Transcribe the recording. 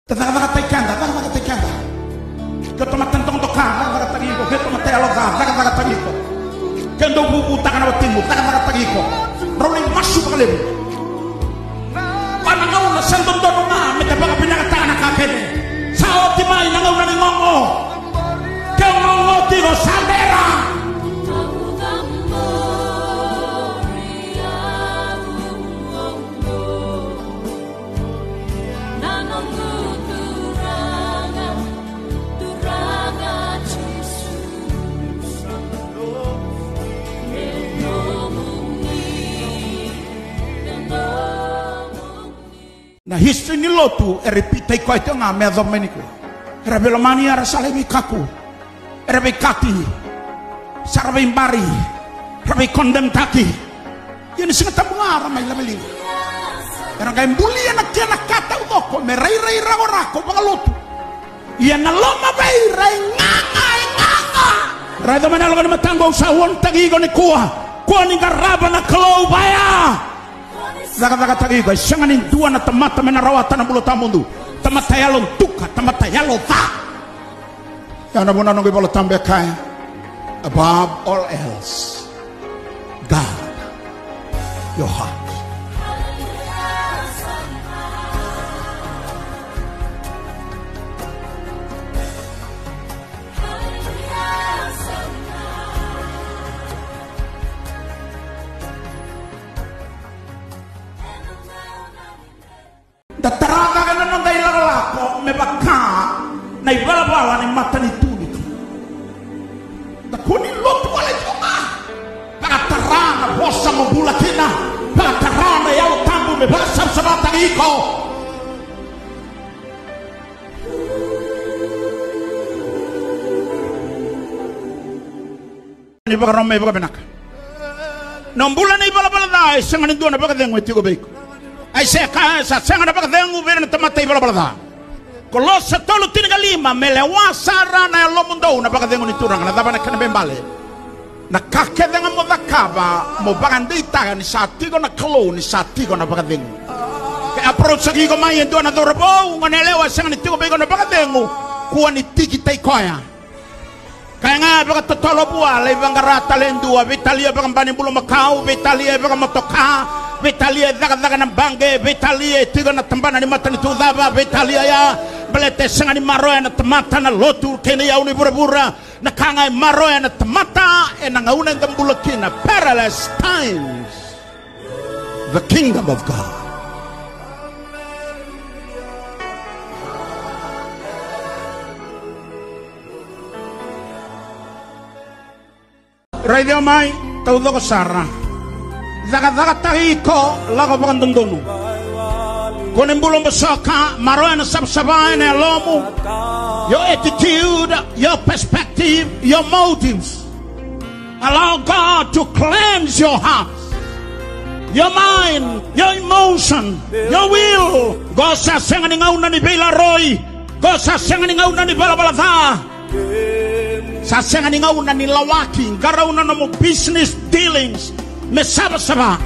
Tatagataganda. Katomatantong toka, tagatagiko, katomatayaloga, tagatagiko. Kendo bubu takanawatimu, tagatagiko. Rolling masuk kalim. Panangaw na sandon-dono nga, may tabaga pinakatakan na kakene. Sao timay nangaw na ni ngongo. Kaya ngongo tiro sa mera. Na history ni lotu erepita iko ito nga medhomeniko. Erabelomani arasalemi kaku. Erabe kati. Sarabe imbari. Erabe kondem taki. Yan singa tabunga ramay lameling. Era kay mbuli na kena kata udoko merai rako mga lotu. Yan na loma bay ray nganga. Rado manalo ka matango sa won tagigo ni kuha. Kuha ni garaba na kalaw baya. Zaga-zaga guys, jangan dua na tamata menarawatan na bulota mundu. Tamata yalon tuka, tamata yalon ta. Yana muna nung ibalo tambe kaya. Above all else, God, your heart. Tataraga ka na nung dahil lalako, may baka na ibalabala ng mata ni tunit. Nakunin loto wala ito nga. Pagkatarana, bosa mo bulakin na. Pagkatarana, yaw tambo, may basam sa batang iko. Ini baka ramay baka benak. Nung bulan na ibalabala na, isang anin doon na baka dengwe tigo beko. Ay sa senga na pagdengu ver na tamatay bala. Kolosa tolo tinagalima melewa sara na lomundo na pagdengu ni turang na daba na kanabembale. Nakakedanga mo dakaba mo bagandita ni satigo na kalo ni satigo na pagdengu. Kaya approach sa gigo mayen do na dorbo nganelewa senga ni tigo bego na pagdengu kuha ni tigi tay koya. Kaya nga baga totolo buwa ibang garata lendua Vitalia baga bani bulo Macau Vitalia baga motoka Vitalia daga ng bangge Vitalia tigo na tambana ni mata ni tudaba Vitalia ya balete sanga ni maroya na tamata na lotu kini ya uni bura-bura nakangay maroya na tamata e nangaunang gambulakin na perilous times the kingdom of God. Radio mai tau ko sara zaga tahiko lago pagandunduno kunin bulong basoka maroya na sabsabay na lomo your attitude, your perspective, your motives. Allow God to cleanse your heart, your mind, your emotion, your will. God sa senga ni ngauna ni Bela Roy, God sa senga ni ngauna ni Balabalata, sa senga ni ngauna ni Lawaki, garauna na mo business dealings, me saba-saba.